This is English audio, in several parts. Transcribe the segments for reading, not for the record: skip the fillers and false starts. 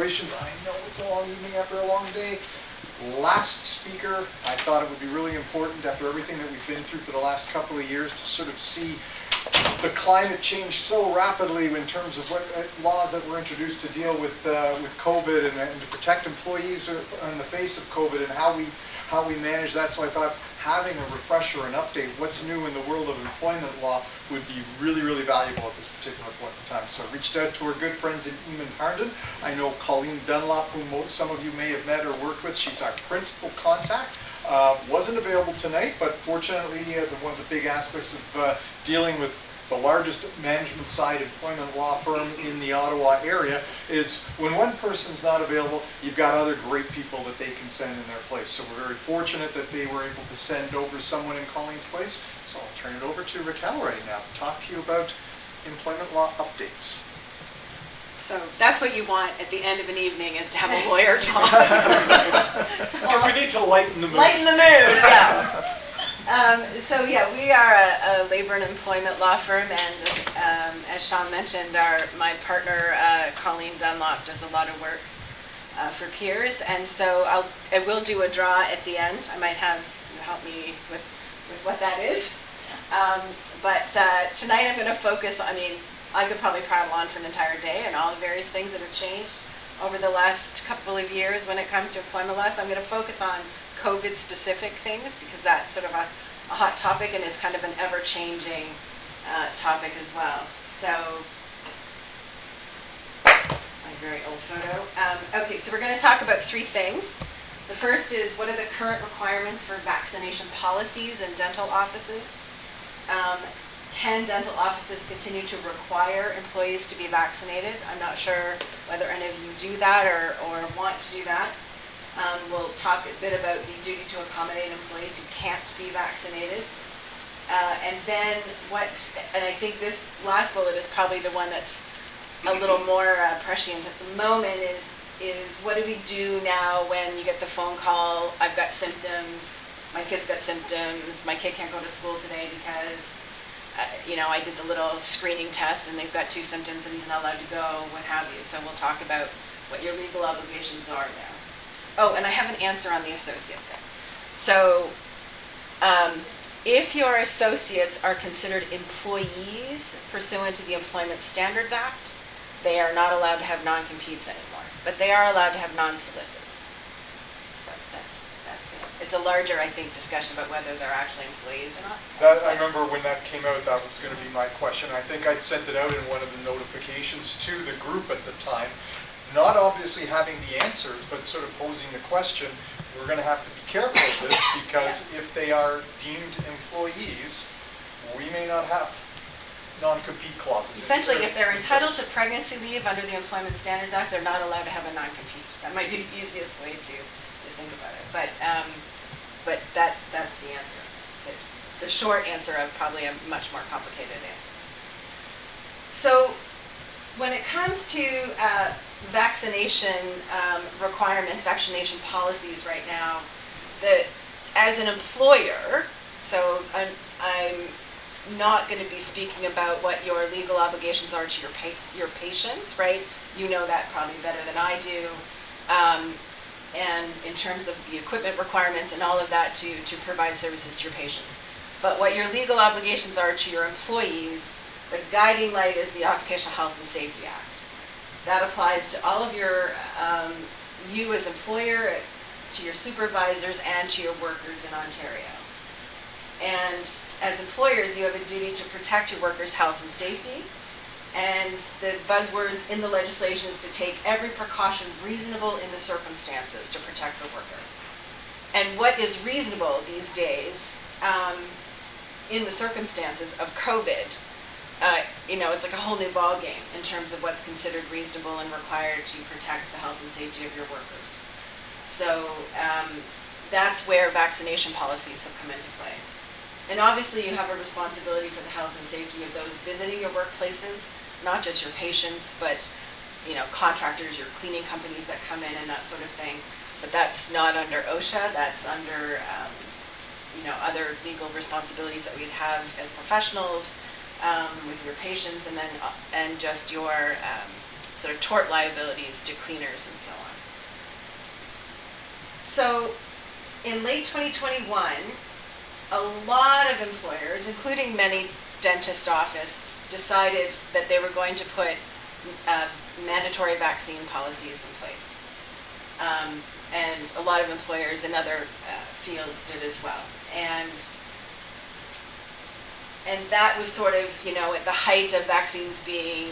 congratulations. I know it's a long evening after a long day. Last speaker, I thought it would be really important after everything that we've been through for the last couple of years to sort of see the climate change so rapidly in terms of what laws that were introduced to deal with COVID and to protect employees in the face of COVID and how we manage that. So I thought having a refresher and update what's new in the world of employment law would be really, really valuable at this particular point in time. So I reached out to our good friends in Emond Harnden. I know Colleen Dunlop, whom some of you may have met or worked with. She's our principal contact. Wasn't available tonight, but fortunately one of the big aspects of dealing with the largest management side employment law firm in the Ottawa area is when one person's not available, you've got other great people that they can send in their place. So we're very fortunate that they were able to send over someone in Colleen's place. So I'll turn it over to Raquel right now to talk to you about employment law updates. So that's what you want at the end of an evening, is to have a lawyer talk. Because we need to lighten the mood. Lighten the mood, yeah. So yeah, we are a labor and employment law firm, and as Sean mentioned, my partner Colleen Dunlop does a lot of work for peers, and so I will do a draw at the end. I might have you help me with what that is, but tonight I'm going to focus. I mean, I could probably prattle on for an entire day and all the various things that have changed over the last couple of years when it comes to employment law. So I'm going to focus on COVID-specific things because that's sort of a hot topic, and it's kind of an ever-changing topic as well. So, my very old photo. Okay, so we're going to talk about three things. The first is, what are the current requirements for vaccination policies in dental offices? Can dental offices continue to require employees to be vaccinated? I'm not sure whether any of you do that or want to do that. We'll talk a bit about the duty to accommodate employees who can't be vaccinated. And then and I think this last bullet is probably the one that's a little more prescient at the moment, is what do we do now when you get the phone call, I've got symptoms, my kid's got symptoms, my kid can't go to school today because I did the little screening test and they've got 2 symptoms and he's not allowed to go, what have you. So we'll talk about what your legal obligations are there. Oh, and I have an answer on the associate thing. So if your associates are considered employees pursuant to the Employment Standards Act, they are not allowed to have non-competes anymore, but they are allowed to have non-solicits. So that's it. It's a larger, I think, discussion about whether they're actually employees or not. I remember when that came out, that was going to be my question. I think I'd sent it out in one of the notifications to the group at the time. Not obviously having the answers, but sort of posing the question. We're going to have to be careful of this because if they are deemed employees, we may not have non-compete clauses. Essentially, if they're entitled to pregnancy leave under the Employment Standards Act, they're not allowed to have a non-compete. That might be the easiest way to think about it. But that's the answer. The short answer of probably a much more complicated answer. So when it comes to vaccination requirements, vaccination policies right now, as an employer, so I'm not going to be speaking about what your legal obligations are to your patients, right? You know that probably better than I do. And in terms of the equipment requirements and all of that to provide services to your patients. But what your legal obligations are to your employees, the guiding light is the Occupational Health and Safety Act. That applies to all of you as employer, to your supervisors, and to your workers in Ontario. And as employers, you have a duty to protect your workers' health and safety. And the buzzwords in the legislation is to take every precaution reasonable in the circumstances to protect the worker. And what is reasonable these days in the circumstances of COVID, it's like a whole new ball game in terms of what's considered reasonable and required to protect the health and safety of your workers. So that's where vaccination policies have come into play. And obviously you have a responsibility for the health and safety of those visiting your workplaces, not just your patients, but contractors, your cleaning companies that come in and that sort of thing. But that's not under OSHA, that's under other legal responsibilities that we'd have as professionals with your patients, and just your sort of tort liabilities to cleaners and so on. So in late 2021, a lot of employers, including many dentist offices, decided that they were going to put mandatory vaccine policies in place. And a lot of employers in other fields did as well. And that was sort of, at the height of vaccines being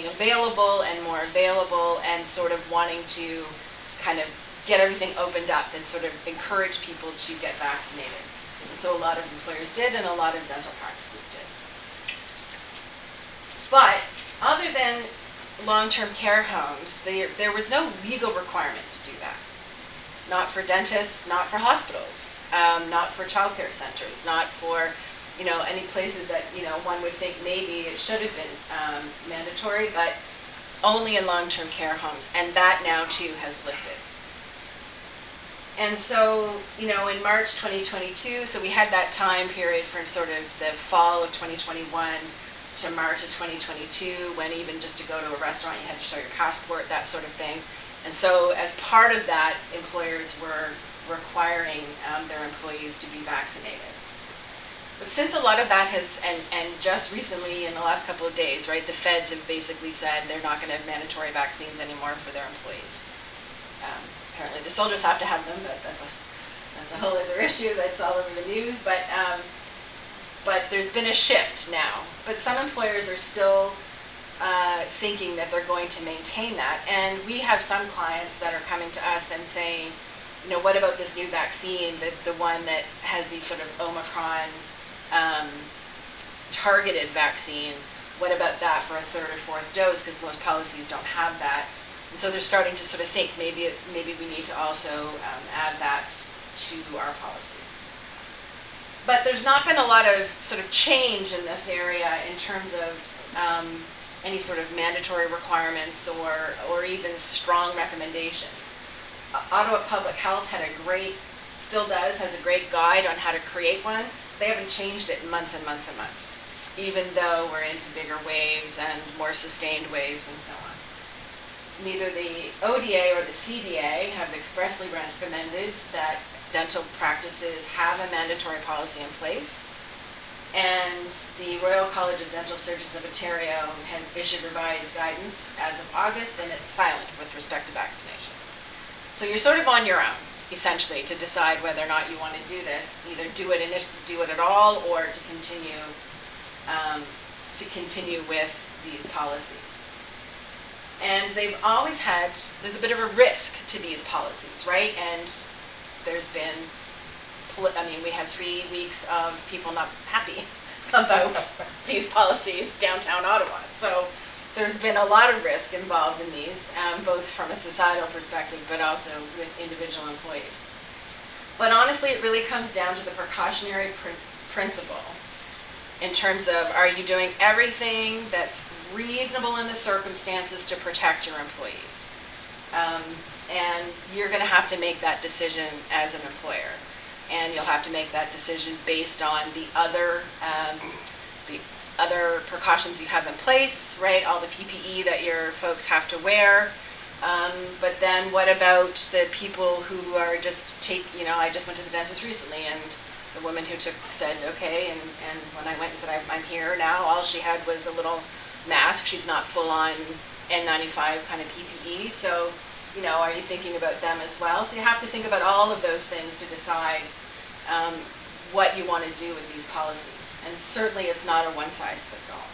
available and more available, and sort of wanting to kind of get everything opened up and sort of encourage people to get vaccinated. And so a lot of employers did, and a lot of dental practices did. But other than long-term care homes, there was no legal requirement to do that. Not for dentists, not for hospitals, not for childcare centers, not for any places that one would think maybe it should have been mandatory, but only in long-term care homes, and that now too has lifted. And so, in March 2022, so we had that time period from sort of the fall of 2021 to March of 2022, when even just to go to a restaurant you had to show your passport, that sort of thing. And so as part of that, employers were requiring their employees to be vaccinated. But since a lot of that has, and just recently in the last couple of days, right, the feds have basically said they're not going to have mandatory vaccines anymore for their employees. Apparently the soldiers have to have them, but that's a whole other issue that's all over the news. But there's been a shift now. But some employers are still thinking that they're going to maintain that. And we have some clients that are coming to us and saying, what about this new vaccine, the one that has the sort of Omicron targeted vaccine? What about that for a third or fourth dose? Because most policies don't have that. And so they're starting to sort of think maybe we need to also add that to our policies. But there's not been a lot of sort of change in this area in terms of any sort of mandatory requirements or even strong recommendations. Ottawa Public Health has a great guide on how to create one. They haven't changed it in months and months and months, even though we're into bigger waves and more sustained waves and so on. Neither the ODA or the CDA have expressly recommended that dental practices have a mandatory policy in place. And the Royal College of Dental Surgeons of Ontario has issued revised guidance as of August, and it's silent with respect to vaccination. So you're sort of on your own, essentially, to decide whether or not you want to do this, either do it at all, or to continue with these policies. And they've always there's a bit of a risk to these policies, right? And there's been, we had 3 weeks of people not happy about these policies downtown Ottawa. So there's been a lot of risk involved in these, both from a societal perspective, but also with individual employees. But honestly, it really comes down to the precautionary principle in terms of, are you doing everything that's reasonable in the circumstances to protect your employees? And you're going to have to make that decision as an employer. And you'll have to make that decision based on the other precautions you have in place, right? All the PPE that your folks have to wear. But then what about the people who are just I just went to the dentist recently, and the woman who said, okay, and when I went and said, I'm here now, all she had was a little mask. She's not full on N95 kind of PPE. So, are you thinking about them as well? So you have to think about all of those things to decide what you want to do with these policies. And certainly it's not a one-size-fits-all.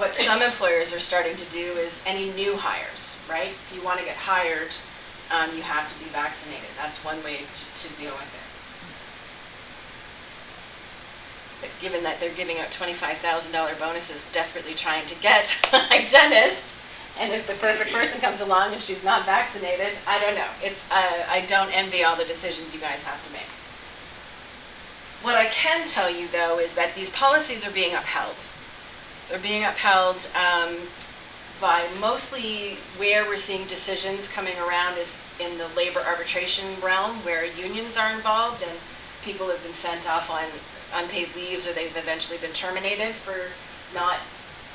What some employers are starting to do is any new hires, right? If you want to get hired, you have to be vaccinated. That's one way to deal with it. But given that they're giving out $25,000 bonuses, desperately trying to get a hygienist, and if the perfect person comes along and she's not vaccinated, I don't know. I don't envy all the decisions you guys have to make. What I can tell you, though, is that these policies are being upheld. They're being upheld by mostly where we're seeing decisions coming around is in the labor arbitration realm, where unions are involved and people have been sent off on unpaid leaves, or they've eventually been terminated for not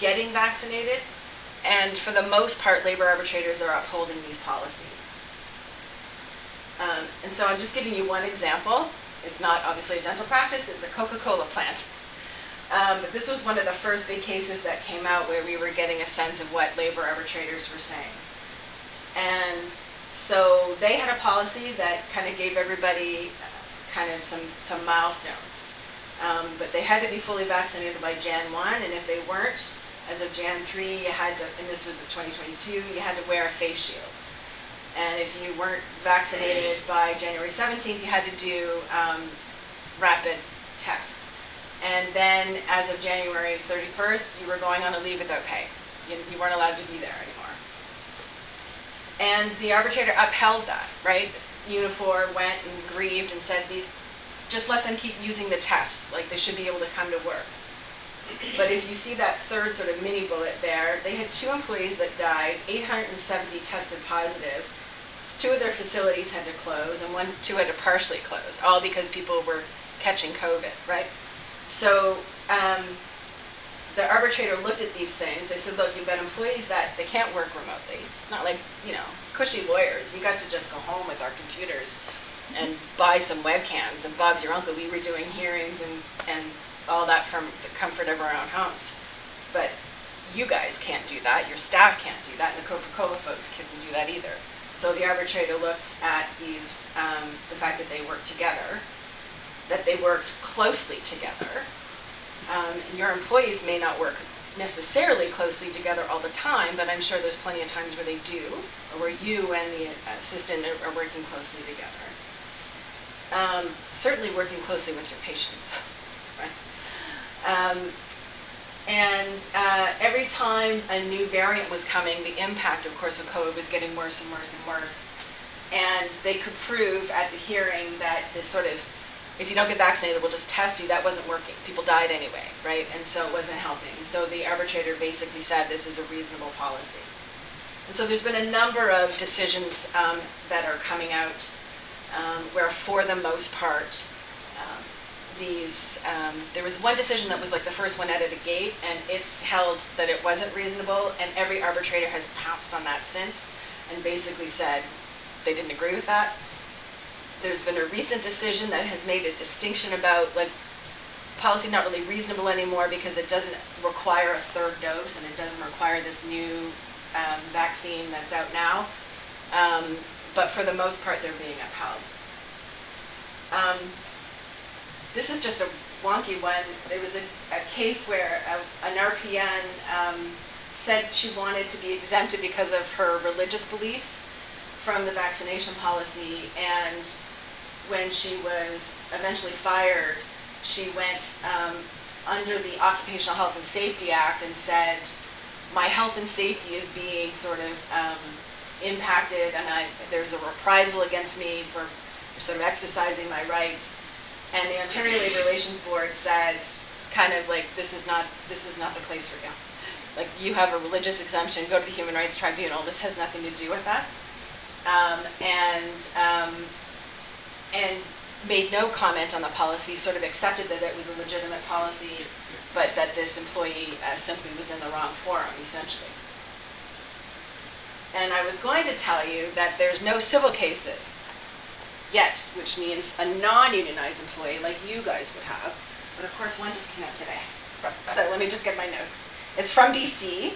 getting vaccinated. And for the most part, labor arbitrators are upholding these policies. And so I'm just giving you one example. It's not obviously a dental practice, it's a Coca-Cola plant. But this was one of the first big cases that came out where we were getting a sense of what labor arbitrators were saying. And so they had a policy that kind of gave everybody kind of some milestones. But they had to be fully vaccinated by Jan 1, and if they weren't, as of Jan 3, you had to, and this was 2022, you had to wear a face shield. And if you weren't vaccinated by January 17th, you had to do rapid tests. And then as of January 31st, you were going on a leave without pay. You weren't allowed to be there anymore. And the arbitrator upheld that, right? Unifor went and grieved and said, just let them keep using the tests, like they should be able to come to work. But if you see that third sort of mini bullet there, they had 2 employees that died, 870 tested positive. 2 of their facilities had to close, and 2 had to partially close, all because people were catching COVID, right? So the arbitrator looked at these things. They said, look, you've got employees that they can't work remotely. It's not like, cushy lawyers. We got to just go home with our computers and buy some webcams. And Bob's your uncle, we were doing hearings and all that from the comfort of our own homes. But you guys can't do that. Your staff can't do that. And the Coca-Cola folks couldn't do that either. So the arbitrator looked at the fact that they worked together, that they worked closely together. Your employees may not work necessarily closely together all the time, but I'm sure there's plenty of times where they do, or where you and the assistant are working closely together. Certainly working closely with your patients, right? Every time a new variant was coming, the impact, of course, of COVID was getting worse and worse and worse. And they could prove at the hearing that this sort of, if you don't get vaccinated, we'll just test you, that wasn't working. People died anyway, right? And so it wasn't helping. And so the arbitrator basically said this is a reasonable policy. And so there's been a number of decisions that are coming out where for the most part, there was one decision that was like the first one out of the gate, and it held that it wasn't reasonable, and every arbitrator has pounced on that since and basically said they didn't agree with that. There's been a recent decision that has made a distinction about like policy not really reasonable anymore because it doesn't require a 3rd dose and it doesn't require this new vaccine that's out now. But for the most part, they're being upheld. This is just a wonky one. There was a case where an RPN said she wanted to be exempted because of her religious beliefs from the vaccination policy, and when she was eventually fired, she went under the Occupational Health and Safety Act and said, my health and safety is being sort of impacted, and there's a reprisal against me for sort of exercising my rights. And the Ontario Labour Relations Board said, kind of like, this is not the place for you. Like, you have a religious exemption, go to the Human Rights Tribunal, this has nothing to do with us. And made no comment on the policy, sort of accepted that it was a legitimate policy, but that this employee simply was in the wrong forum, essentially. And I was going to tell you that there's no civil cases yet, which means a non-unionized employee like you guys would have. But of course, one just came out today. So let me just get my notes. It's from BC,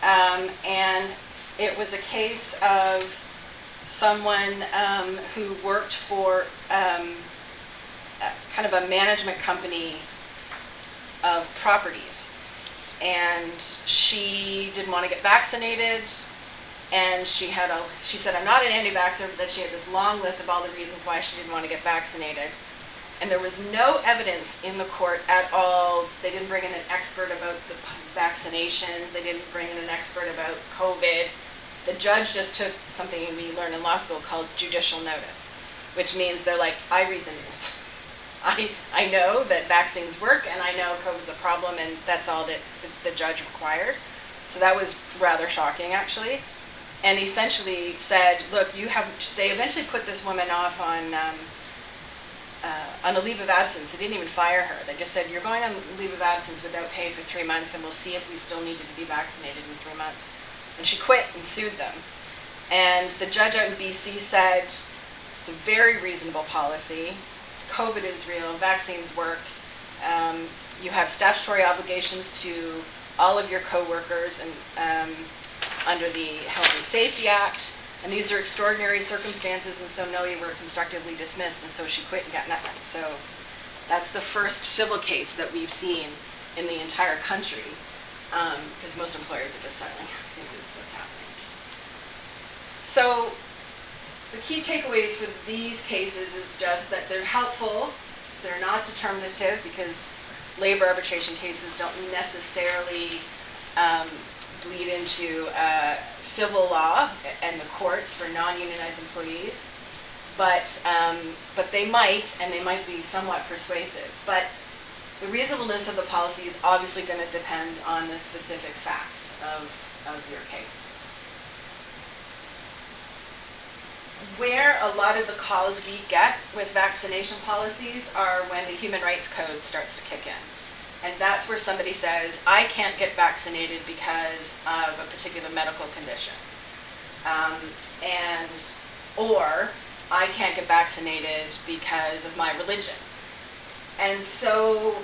and it was a case of someone who worked for kind of a management company of properties, and she didn't want to get vaccinated. And she said, I'm not an anti-vaxxer, but that she had this long list of all the reasons why she didn't want to get vaccinated. And there was no evidence in the court at all. They didn't bring in an expert about the vaccinations. They didn't bring in an expert about COVID. The judge just took something we learned in law school called judicial notice, which means they're like, I read the news. I know that vaccines work, and I know COVID's a problem, and that's all that the judge required. So that was rather shocking, actually. And essentially said, look, they eventually put this woman off on on a leave of absence. They didn't even fire her. They just said, you're going on leave of absence without pay for 3 months, and we'll see if we still need you to be vaccinated in 3 months. And she quit and sued them. And the judge out in BC said, it's a very reasonable policy. COVID is real, vaccines work. You have statutory obligations to all of your coworkers and under the Health and Safety Act. And these are extraordinary circumstances, and so no, you were constructively dismissed, and so she quit and got nothing. So that's the first civil case that we've seen in the entire country, because most employers are just settling, I think is what's happening. So the key takeaways for these cases is just that they're helpful, they're not determinative, because labor arbitration cases don't necessarily bleed into civil law and the courts for non-unionized employees, but they might, and they might be somewhat persuasive. But the reasonableness of the policy is obviously going to depend on the specific facts of your case. Where a lot of the calls we get with vaccination policies are when the Human Rights Code starts to kick in. And that's where somebody says, I can't get vaccinated because of a particular medical condition. Or I can't get vaccinated because of my religion. And so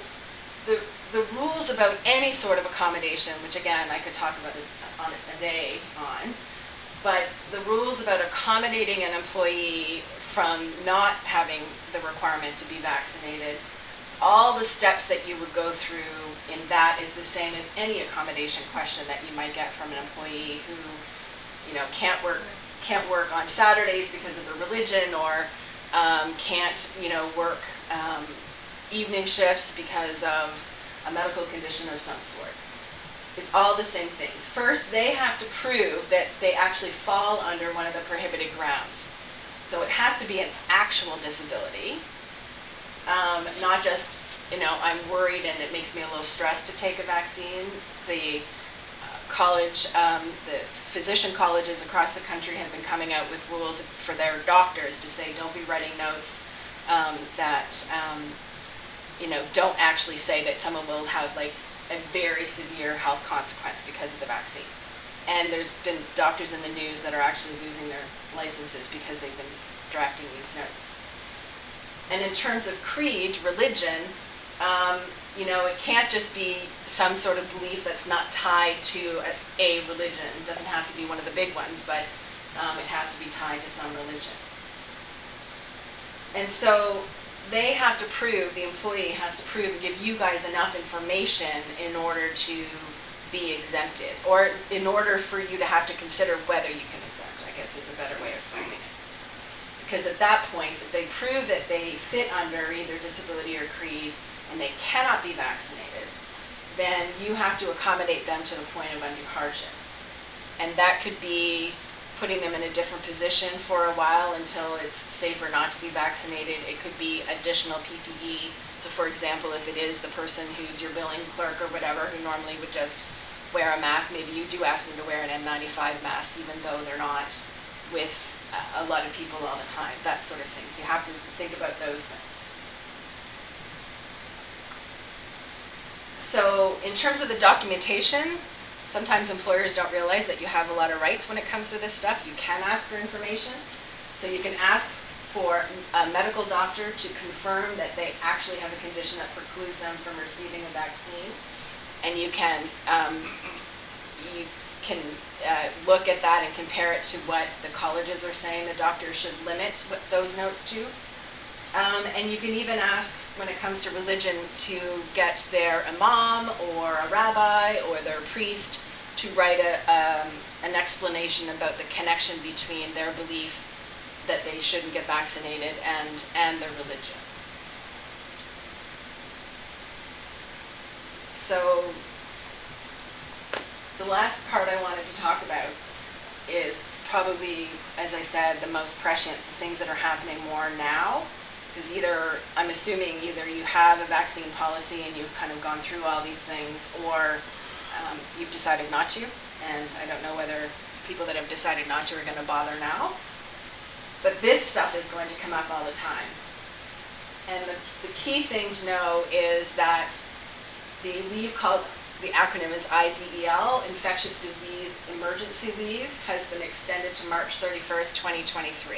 the rules about any sort of accommodation, which again, I could talk about it on a day on, but the rules about accommodating an employee from not having the requirement to be vaccinated, all the steps that you would go through in that is the same as any accommodation question that you might get from an employee who, can't work on Saturdays because of their religion, or can't, work evening shifts because of a medical condition of some sort. It's all the same things. First, they have to prove that they actually fall under one of the prohibited grounds. So it has to be an actual disability. Not just, I'm worried and it makes me a little stressed to take a vaccine. The the physician colleges across the country have been coming out with rules for their doctors to say, don't be writing notes that, don't actually say that someone will have like a very severe health consequence because of the vaccine. And there's been doctors in the news that are actually losing their licenses because they've been drafting these notes. And in terms of creed, religion, it can't just be some sort of belief that's not tied to a religion. It doesn't have to be one of the big ones, but it has to be tied to some religion. And so they have to prove, the employee has to prove and give you guys enough information in order to be exempted, or in order for you to have to consider whether you can exempt, I guess is a better way of framing it. Because at that point, if they prove that they fit under either disability or creed and they cannot be vaccinated, then you have to accommodate them to the point of undue hardship. And that could be putting them in a different position for a while until it's safer not to be vaccinated. It could be additional PPE. So for example, if it is the person who's your billing clerk or whatever who normally would just wear a mask, maybe you do ask them to wear an N95 mask even though they're not with a lot of people all the time, that sort of thing. So you have to think about those things. So in terms of the documentation, sometimes employers don't realize that you have a lot of rights when it comes to this stuff. You can ask for information. So you can ask for a medical doctor to confirm that they actually have a condition that precludes them from receiving a vaccine. And you can look at that and compare it to what the colleges are saying the doctor should limit those notes to. And you can even ask, when it comes to religion, to get their imam or a rabbi or their priest to write an explanation about the connection between their belief that they shouldn't get vaccinated and their religion. So the last part I wanted to talk about is probably, as I said, the most prescient, the things that are happening more now. Is I'm assuming either you have a vaccine policy and you've kind of gone through all these things, or you've decided not to, and I don't know whether people that have decided not to are going to bother now. But this stuff is going to come up all the time. And the key thing to know is that the leave called, the acronym is IDEL, Infectious Disease Emergency Leave, has been extended to March 31st, 2023.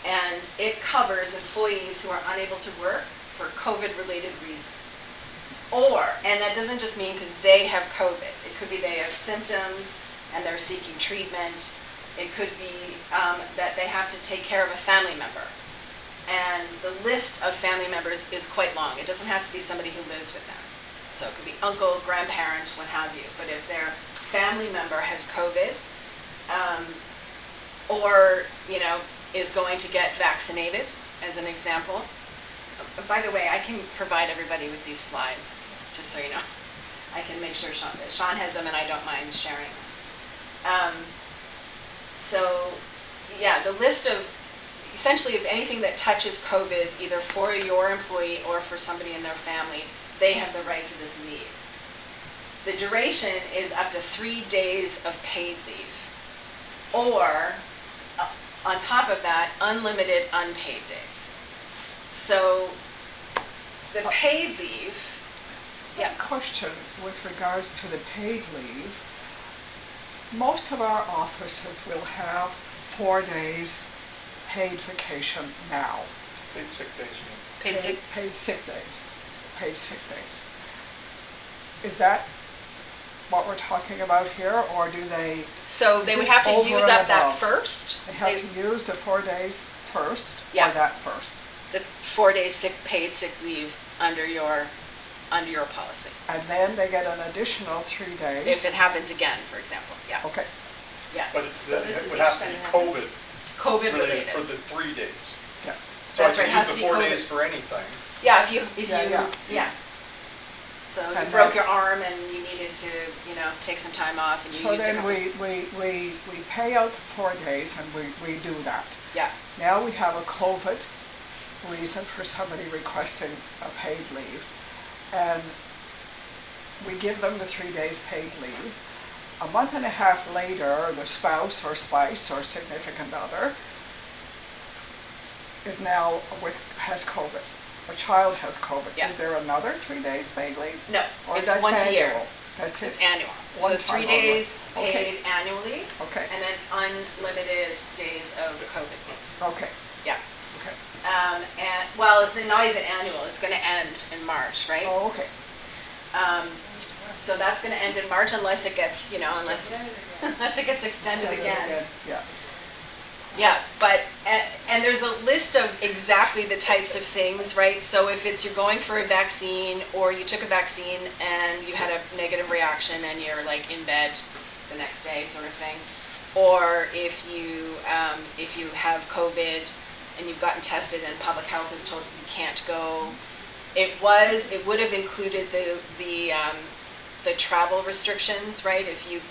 And it covers employees who are unable to work for COVID-related reasons. Or, and that doesn't just mean because they have COVID. It could be they have symptoms and they're seeking treatment. It could be that they have to take care of a family member. And the list of family members is quite long. It doesn't have to be somebody who lives with them. So it could be uncle, grandparent, what have you. But if their family member has COVID, or, is going to get vaccinated, as an example. By the way, I can provide everybody with these slides, just so you know. I can make sure Sean has them and I don't mind sharing them. So, yeah, the list of, essentially, of anything that touches COVID, either for your employee or for somebody in their family, they have the right to this leave. The duration is up to 3 days of paid leave, or on top of that, unlimited unpaid days. So the paid leave, yeah. Question with regards to the paid leave. Most of our offices will have 4 days paid vacation now. Paid sick days, you mean? Paid sick. Paid sick days. Paid sick days. Is that what we're talking about here, or do they? So they would have to use up that first. They have to use the 4 days first, Yeah. or that first? The 4 days paid sick leave under your policy. And then they get an additional 3 days? If it happens again, for example, yeah. Okay. Yeah. But So it this is would each have to time be it happens. COVID COVID related related. for the 3 days. Yeah. So I That's right, can it has use to the be 4 COVID. days for anything. Yeah, if you, Yeah. So you And broke then- your arm and you needed to, take some time off and you So used a then couple. we pay out the 4 days and we do that. Yeah, Now we have a COVID reason for somebody requesting a paid leave, and we give them the 3 days paid leave. A month and a half later, the spouse or significant other has COVID. A child has COVID. Yeah. Is there another 3 days paid leave? no, Or it's that's once a year. annual? That's It's it? annual. One So time 3 only. days Okay. paid annually Okay, and then unlimited days of COVID leave. okay, Yeah. okay. And, well, it's not even annual, it's gonna end in March, right? Oh, okay. So that's gonna end in March unless it gets, unless it gets extended again. Yeah. Yeah, but, and there's a list of exactly the types of things, right? So if you're going for a vaccine, or you took a vaccine and you had a negative reaction and you're like in bed the next day sort of thing, or if you have COVID and you've gotten tested and public health has told you can't go, it would have included the travel restrictions, right? If you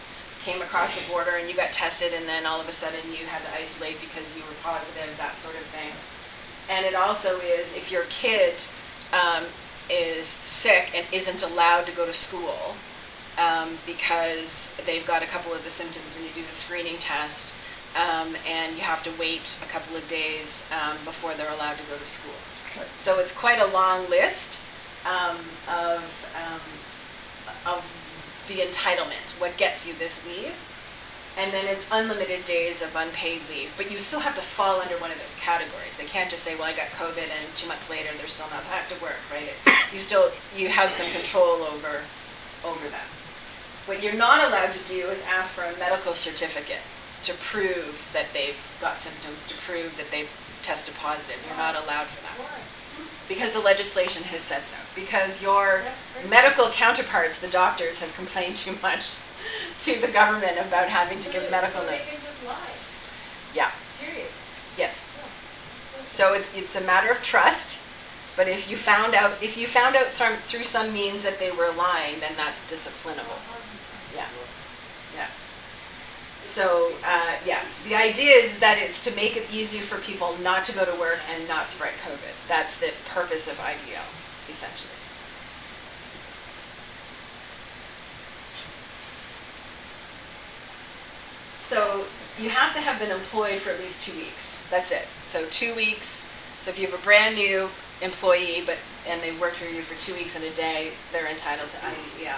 came across the border and you got tested and then all of a sudden you had to isolate because you were positive, that sort of thing. And it also is if your kid is sick and isn't allowed to go to school because they've got a couple of the symptoms when you do the screening test, and you have to wait a couple of days before they're allowed to go to school. Okay. So it's quite a long list of the entitlement, what gets you this leave. And then it's unlimited days of unpaid leave, but you still have to fall under one of those categories. They can't just say, well, I got COVID and 2 months later they're still not back to work, right? You have some control over that. What you're not allowed to do is ask for a medical certificate to prove that they've got symptoms, to prove that they've tested positive. You're not allowed for that. Because the legislation has said so. Because your medical counterparts, the doctors, have complained too much to the government about having to give medical notes. So they can just lie, Yeah, period. yes. So it's a matter of trust, but if you found out through some means that they were lying, then that's disciplinable. Yeah, yeah. So, the idea is that it's to make it easier for people not to go to work and not spread COVID. That's the purpose of IDL, essentially. So you have to have been employed for at least 2 weeks. That's it. So 2 weeks So if you have a brand new employee, and they worked for you for 2 weeks and a day, they're entitled to IDEL.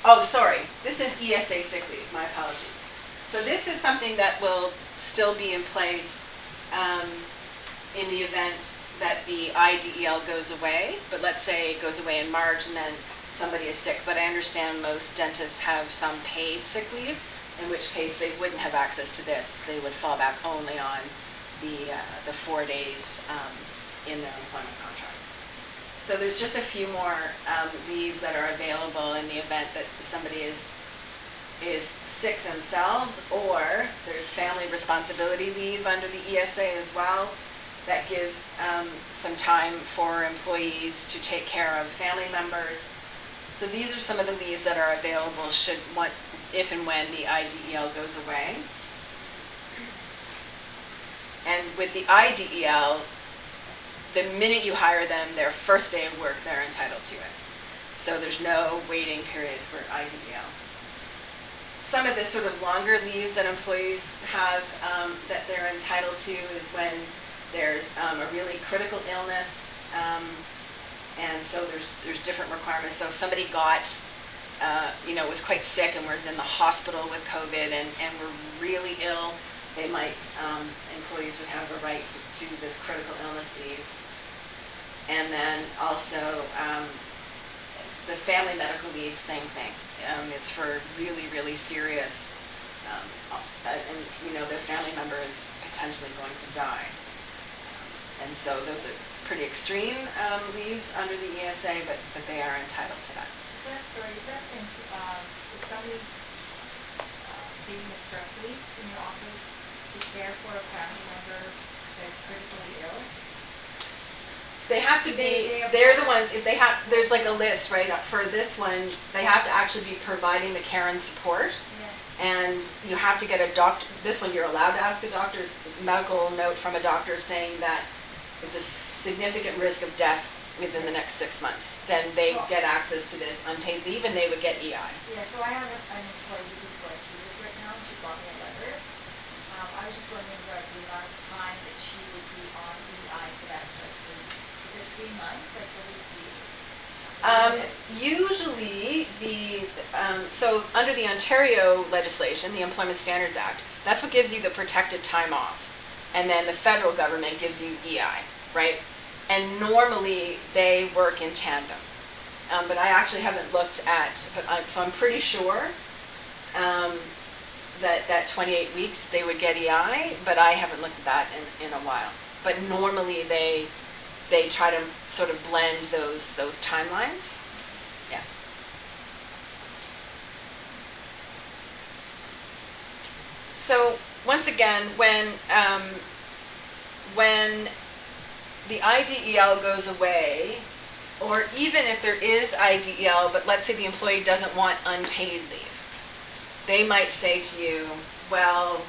Oh, sorry, this is ESA sick leave, my apologies. So this is something that will still be in place in the event that the IDEL goes away, but let's say it goes away in March and then somebody is sick, but I understand most dentists have some paid sick leave, in which case they wouldn't have access to this. They would fall back only on the 4 days in their employment contracts. So there's just a few more leaves that are available in the event that somebody is sick themselves, or there's family responsibility leave under the ESA as well. That gives some time for employees to take care of family members. So these are some of the leaves that are available if and when the IDEL goes away. And with the IDEL, the minute you hire them, their first day of work, they're entitled to it. So there's no waiting period for IDEL. Some of the sort of longer leaves that employees have that they're entitled to is when there's a really critical illness, and so there's different requirements. So if somebody was quite sick and was in the hospital with COVID and were really ill, they might, employees would have a right to this critical illness leave. And then also the family medical leave, same thing. It's for really, really serious, and their family member is potentially going to die. And so those are pretty extreme leaves under the ESA, but they are entitled to that. Is that if somebody's taking a stress leave in your office to care for a family member that's critically ill? They have to be, they're the ones, if they have, there's like a list, right? For this one, they have to actually be providing the care and support. Yes. And you have to get a doctor, this one you're allowed to ask a doctor's medical note from a doctor saying that it's a significant risk of death within the next 6 months. Then they get access to this unpaid leave and they would get EI. Yeah, so I have an employee who's going through this right now, and she brought me a letter. I was just wondering about the amount of time that she would be on EI for that stress leave. Is it 3 months? Like, what is the... Usually so under the Ontario legislation, the Employment Standards Act, that's what gives you the protected time off. And then the federal government gives you EI, right? And normally they work in tandem. But I actually haven't looked at, so I'm pretty sure that 28 weeks they would get EI, but I haven't looked at that in a while. But normally they try to sort of blend those timelines. Yeah. So once again, when the IDEL goes away, or even if there is IDEL, but let's say the employee doesn't want unpaid leave, they might say to you, well,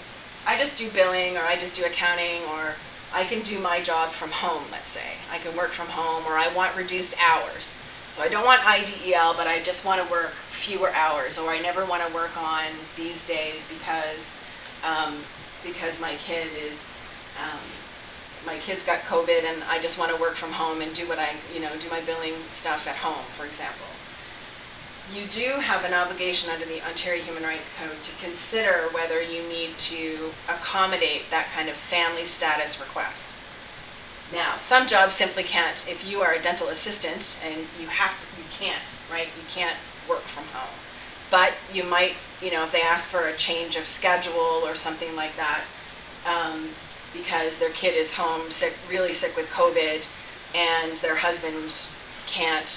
I just do billing, or I just do accounting, or I can do my job from home, let's say. I can work from home, or I want reduced hours. So I don't want IDEL, but I just want to work fewer hours, or I never want to work on these days because my kid's got COVID and I just want to work from home and do do my billing stuff at home, for example. You do have an obligation under the Ontario Human Rights Code to consider whether you need to accommodate that kind of family status request. Now, some jobs simply can't. If you are a dental assistant and you can't, right? You can't work from home. But you might, if they ask for a change of schedule or something like that, because their kid is home sick, really sick with COVID, and their husband can't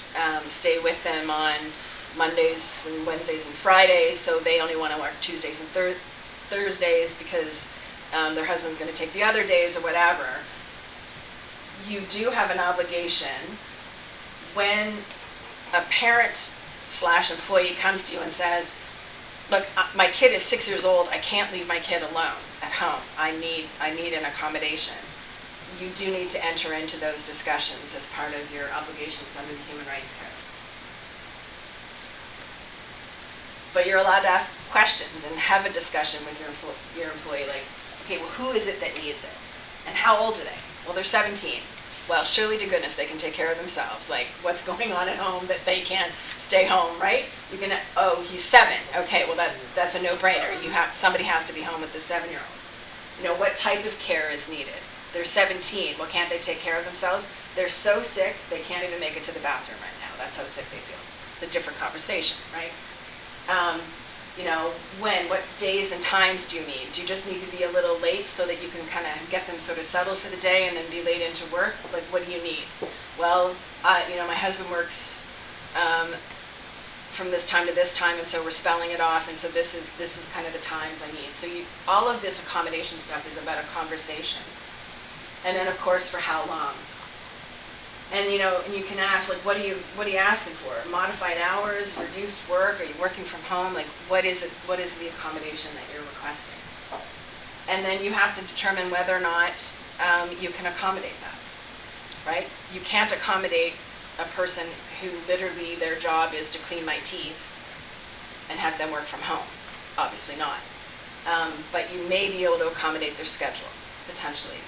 stay with them on Mondays and Wednesdays and Fridays, so they only want to work Tuesdays and Thursdays because their husband's going to take the other days or whatever. You do have an obligation when a parent/employee comes to you and says, look, my kid is 6 years old, I can't leave my kid alone at home, I need an accommodation. You do need to enter into those discussions as part of your obligations under the Human Rights Code. But you're allowed to ask questions and have a discussion with your employee, like, okay, well, who is it that needs it? And how old are they? Well, they're 17. Well, surely to goodness they can take care of themselves. Like, what's going on at home that they can't stay home, right? You can, oh, he's 7. Okay, well that's a no-brainer. Somebody has to be home with the 7-year-old. You know, what type of care is needed? They're 17. Well, can't they take care of themselves? They're so sick they can't even make it to the bathroom right now. That's how sick they feel. It's a different conversation, right? You know, what days and times do you need? Do you just need to be a little late so that you can kind of get them sort of settled for the day and then be late into work? Like, what do you need? Well, you know, my husband works from this time to this time, and so we're spelling it off, and so this is kind of the times I need. So all of this accommodation stuff is about a conversation. And then, of course, for how long? And you know, and you can ask, like, what are you asking for? Modified hours, reduced work? Are you working from home? Like, what is it? What is the accommodation that you're requesting? And then you have to determine whether or not you can accommodate that, right? You can't accommodate a person who literally their job is to clean my teeth and have them work from home. Obviously not. But you may be able to accommodate their schedule, potentially.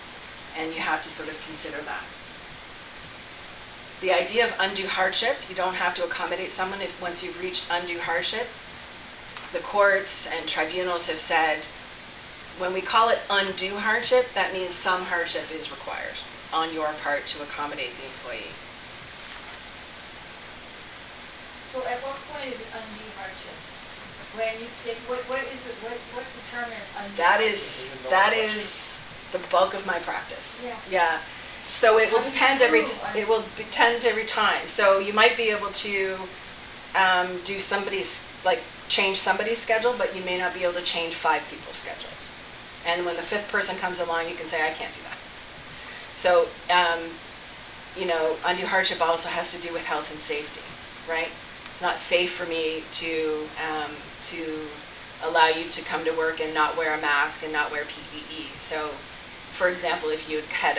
And you have to sort of consider that. The idea of undue hardship, you don't have to accommodate someone once you've reached undue hardship. The courts and tribunals have said, when we call it undue hardship, that means some hardship is required on your part to accommodate the employee. So at what point is it undue hardship? When you think, what determines undue hardship? That is the bulk of my practice. Yeah. So it will depend every time. So you might be able to do change somebody's schedule, but you may not be able to change 5 people's schedules. And when the 5th person comes along, you can say, I can't do that. So, you know, undue hardship also has to do with health and safety, right? It's not safe for me to allow you to come to work and not wear a mask and not wear PPE. So, for example, if you had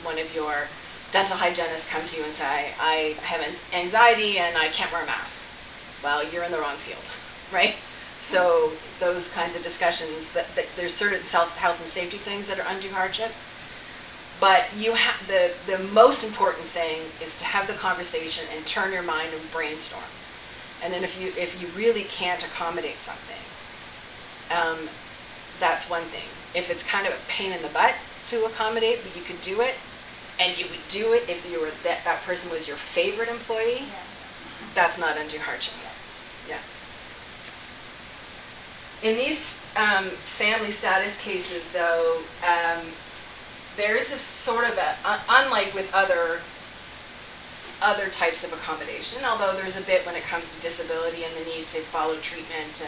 one of your dental hygienists come to you and say, I have anxiety and I can't wear a mask. Well, you're in the wrong field, right? So those kinds of discussions, that there's certain health and safety things that are undue hardship. But the most important thing is to have the conversation and turn your mind and brainstorm. And then if you really can't accommodate something, that's one thing. If it's kind of a pain in the butt to accommodate, but you could do it, and you would do it if you were that person was your favorite employee, that's not undue hardship. Yeah. In these family status cases, though, there is a sort of unlike with other types of accommodation, although there's a bit when it comes to disability and the need to follow treatment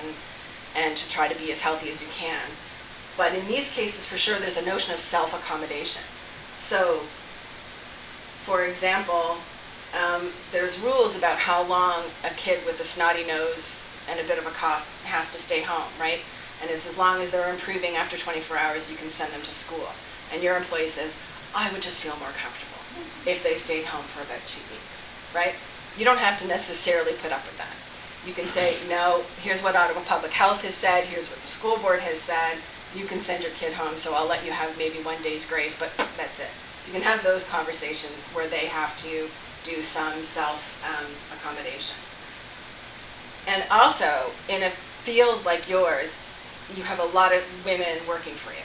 and to try to be as healthy as you can. But in these cases, for sure, there's a notion of self-accommodation. So, for example, there's rules about how long a kid with a snotty nose and a bit of a cough has to stay home, right? And it's as long as they're improving after 24 hours, you can send them to school. And your employee says, I would just feel more comfortable if they stayed home for about 2 weeks, right? You don't have to necessarily put up with that. You can say, no, here's what Ottawa Public Health has said, here's what the school board has said, you can send your kid home, so I'll let you have maybe 1 day's grace, but that's it. So you can have those conversations where they have to do some self-accommodation. And also, in a field like yours, you have a lot of women working for you.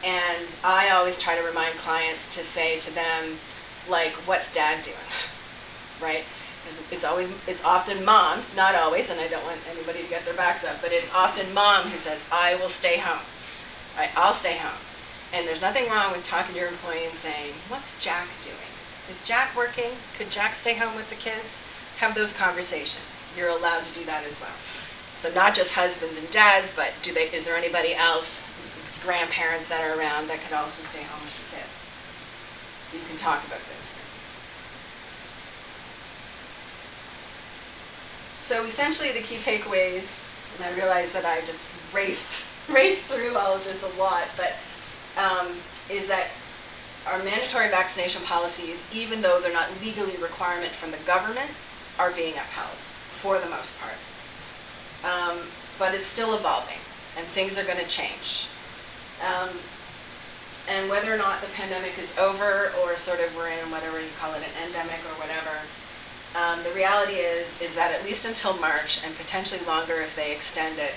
And I always try to remind clients to say to them, like, what's dad doing, right? It's often mom, not always, and I don't want anybody to get their backs up, but it's often mom who says, I will stay home, right? I'll stay home. And there's nothing wrong with talking to your employee and saying, what's Jack doing? Is Jack working? Could Jack stay home with the kids? Have those conversations. You're allowed to do that as well. So not just husbands and dads, but is there anybody else, grandparents that are around that could also stay home with the kid? So you can talk about those things. So essentially the key takeaways, and I realize that I just raced through all of this a lot, but is that our mandatory vaccination policies, even though they're not legally a requirement from the government, are being upheld for the most part. But it's still evolving, and things are going to change. And whether or not the pandemic is over or sort of we're in whatever you call it, an endemic or whatever, the reality is that at least until March and potentially longer if they extend it,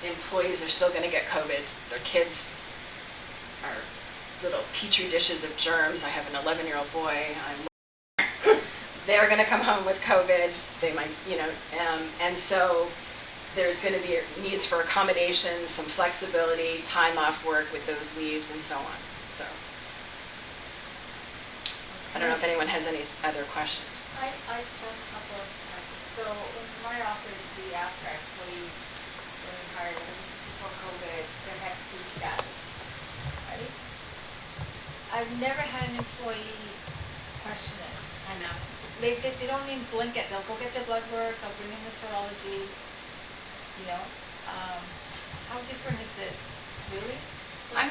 employees are still going to get COVID. Their kids are little petri dishes of germs. I have an 11-year-old boy. They're going to come home with COVID. They might, and so there's going to be needs for accommodations, some flexibility, time off work with those leaves, and so on. So I don't know if anyone has any other questions. I just have a couple of questions. So in my office, we ask our employees when we hire them, this is before COVID, their FP status, right? I've never had an employee question it. I know. They don't even blink it. They'll go get their blood work, they'll bring in the serology, how different is this? Really? I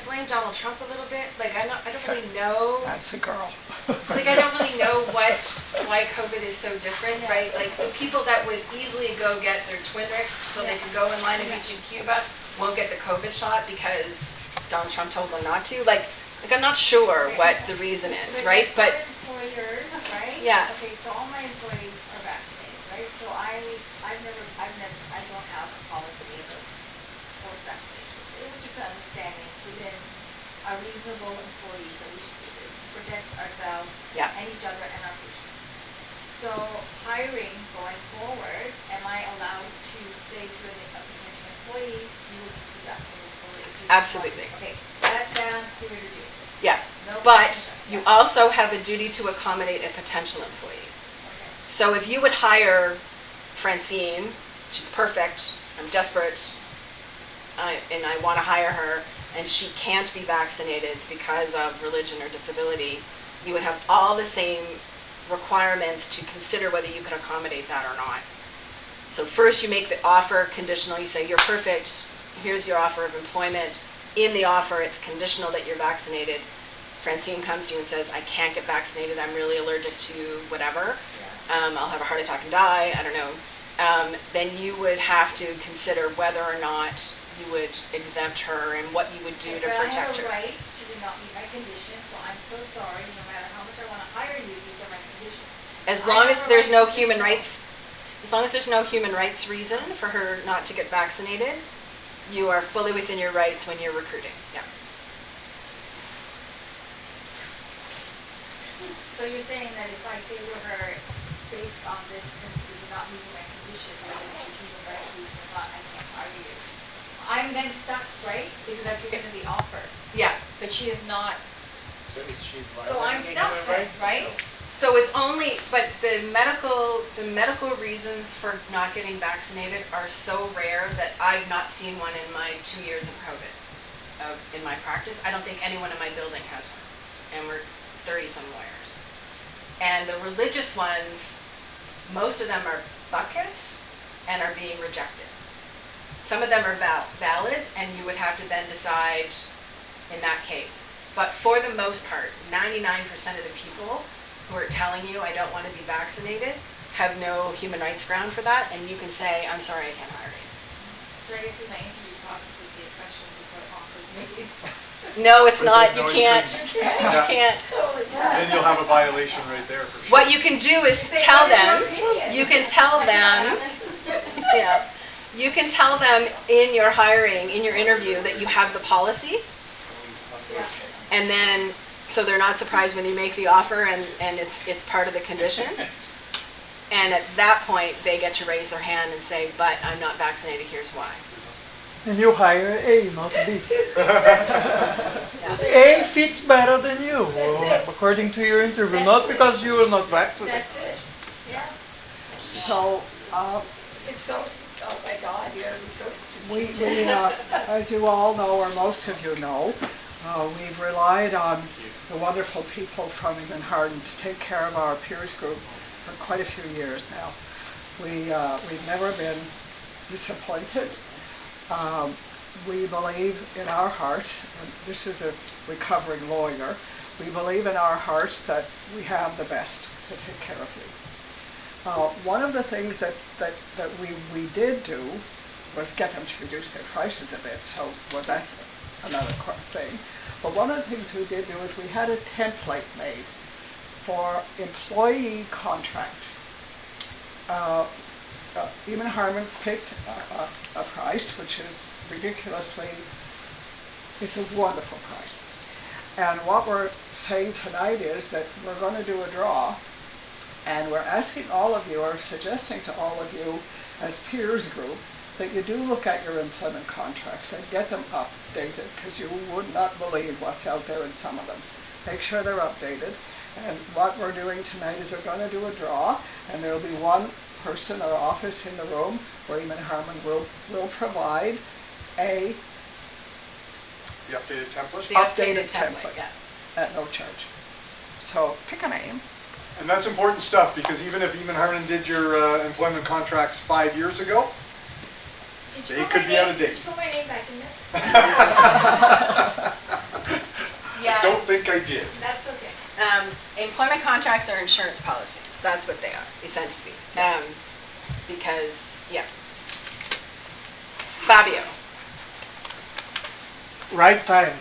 blame Donald Trump a little bit. Like, I don't really know. That's a girl. Like, I don't really know why COVID is so different, right? Like, the people that would easily go get their twin mixed so they can go in line and meet you in Cuba won't get the COVID shot because Donald Trump told them not to. Like I'm not sure what the reason is, right? But employers, right? Yeah. Okay, so all my employees are vaccinated, right? So I don't have a policy of forced vaccination. It was just an understanding within our reasonable employees that we should do this to protect ourselves and each other and our patients. So hiring going forward, am I allowed to say to a potential employee, you will need to be vaccinated fully? Absolutely. Okay, that I'm clear to do. Yeah, No but question. you also have a duty to accommodate a potential employee. Okay. So if you would hire Francine, she's perfect, I'm desperate, and I want to hire her, and she can't be vaccinated because of religion or disability, you would have all the same requirements to consider whether you could accommodate that or not. So first you make the offer conditional, you say, you're perfect, here's your offer of employment. In the offer, it's conditional that you're vaccinated. Francine comes to you and says, I can't get vaccinated, I'm really allergic to whatever. I'll have a heart attack and die, I don't know. Then you would have to consider whether or not you would exempt her and what you would do to protect her. I have a right to not meet my conditions, so I'm so sorry, no matter how much I want to hire you, these are my conditions. As long as there's no human rights, reason for her not to get vaccinated, you are fully within your rights when you're recruiting. Yeah. So you're saying that if I say to her, based on this, you're not meeting my condition, whether it's your human rights reason or not, I can't hire you. I'm then stuck, right? Because I've given her the offer. Yeah. But she is not. So is she So I'm violating stuck human then, right? right? So it's only, but the medical reasons for not getting vaccinated are so rare that I've not seen one in my 2 years of COVID, in my practice. I don't think anyone in my building has one, and we're 30-some lawyers. And the religious ones, most of them are buckus and are being rejected. Some of them are valid, and you would have to then decide in that case. But for the most part, 99% of the people who are telling you I don't want to be vaccinated have no human rights ground for that, and you can say, I'm sorry, I can't hire you. So I guess in my interview process would be a question before offers maybe. No, it's not. No, You you can't. couldn't. You can't. Then you'll have a violation right there for sure. What you can do is tell them, you can tell them, yeah, you can tell them in your hiring, in your interview, that you have the policy, and then, so they're not surprised when you make the offer and it's part of the condition. And at that point, they get to raise their hand and say, but I'm not vaccinated, here's why. And you hire A, not B. A fits better than you, according to your interview, not because you are not vaccinated. That's it. Yeah. So, It's so, oh my God, you're so we, stupid. as you all know, or most of you know, we've relied on the wonderful people from Emond Harden to take care of our peers group for quite a few years now. We've never been disappointed. We believe in our hearts, and this is a recovering lawyer, we believe in our hearts that we have the best to take care of you. One of the things that we did do was get them to reduce their prices a bit, so, well, that's another thing. But one of the things we did do is we had a template made for employee contracts. Emond Harnden picked a price, which is ridiculously, it's a wonderful price. And what we're saying tonight is that we're going to do a draw, and we're asking all of you, or suggesting to all of you as peers group, that you do look at your employment contracts and get them updated, because you would not believe what's out there in some of them. Make sure they're updated. And what we're doing tonight is we're going to do a draw, and there'll be one person or office in the room where Emond Harnden will provide a The updated template? The updated template, yeah. at no charge. So pick a name. And that's important stuff, because even if Emond Harnden did your employment contracts 5 years ago, they could be out of date. Did you put my name back in there? Yeah. Don't think I did. That's okay. Employment contracts are insurance policies. That's what they are, essentially. Because, yeah. Fabio. Right time.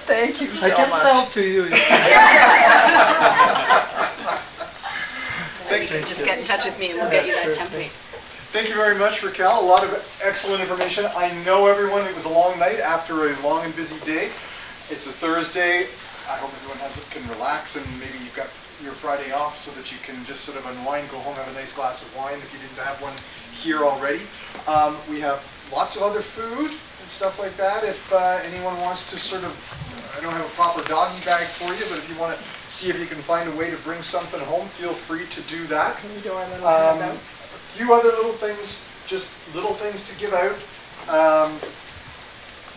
Thank you so I much. can sell to you. You can just get in touch with me and we'll get you that Sure, template. Thank you very much, Raquel. A lot of excellent information. I know everyone, it was a long night after a long and busy day. It's a Thursday. I hope everyone can relax, and maybe you've got your Friday off so that you can just sort of unwind, go home, have a nice glass of wine if you didn't have one here already. We have lots of other food and stuff like that. If anyone wants to sort of, I don't have a proper doggy bag for you, but if you want to see if you can find a way to bring something home, feel free to do that. Can we do our little handouts? A few other little things, just little things to give out.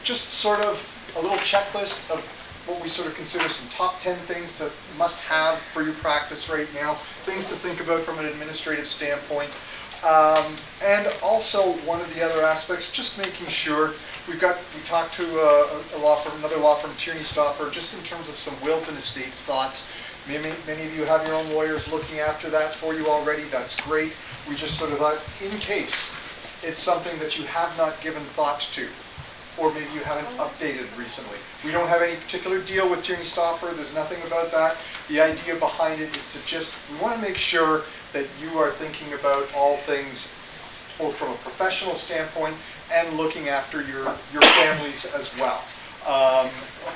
Just sort of a little checklist of what we sort of consider some top 10 things to must have for your practice right now, things to think about from an administrative standpoint. And also one of the other aspects, just making sure we talked to a law firm, another law firm, Tierney Stoffer, just in terms of some wills and estates thoughts. Many of you have your own lawyers looking after that for you already. That's great. We just sort of thought, in case it's something that you have not given thought to, or maybe you haven't updated recently. We don't have any particular deal with Tierney Stoffer. There's nothing about that. The idea behind it is to we want to make sure that you are thinking about all things, both from a professional standpoint and looking after your families as well. A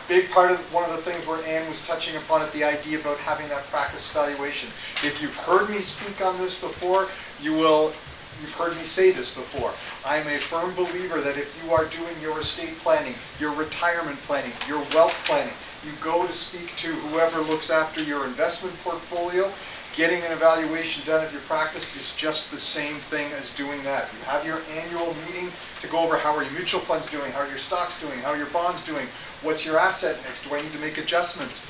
big part of one of the things where Anne was touching upon it, the idea about having that practice evaluation. If you've heard me speak on this before, you've heard me say this before. I'm a firm believer that if you are doing your estate planning, your retirement planning, your wealth planning, you go to speak to whoever looks after your investment portfolio. Getting an evaluation done of your practice is just the same thing as doing that. You have your annual meeting to go over how are your mutual funds doing, how are your stocks doing, how are your bonds doing, what's your asset mix, do I need to make adjustments?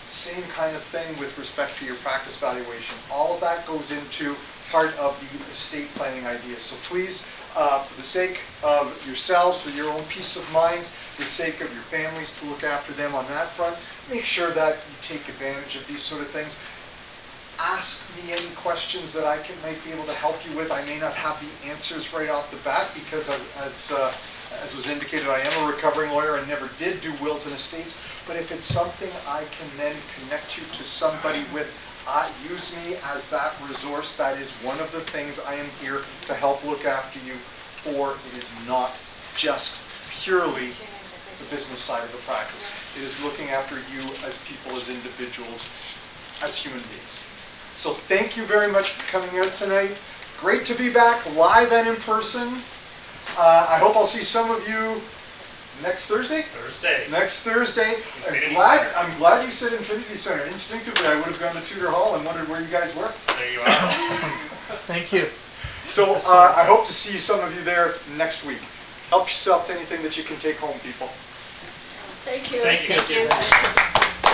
Same kind of thing with respect to your practice valuation. All of that goes into part of the estate planning ideas. So please, for the sake of yourselves, for your own peace of mind, for the sake of your families, to look after them on that front, make sure that you take advantage of these sort of things. Ask me any questions that I might be able to help you with. I may not have the answers right off the bat because, as was indicated, I am a recovering lawyer and never did do wills and estates. But if it's something I can then connect you to somebody with, use me as that resource. That is one of the things I am here to help look after you for. It is not just purely the business side of the practice. It is looking after you as people, as individuals, as human beings. So thank you very much for coming out tonight. Great to be back live and in person. I hope I'll see some of you next Thursday? Next Thursday. I'm glad you said Infinity Center. Instinctively, I would have gone to Tudor Hall and wondered where you guys were. There you are. Thank you. So I hope to see some of you there next week. Help yourself to anything that you can take home, people. Thank you. Thank you. Thank you.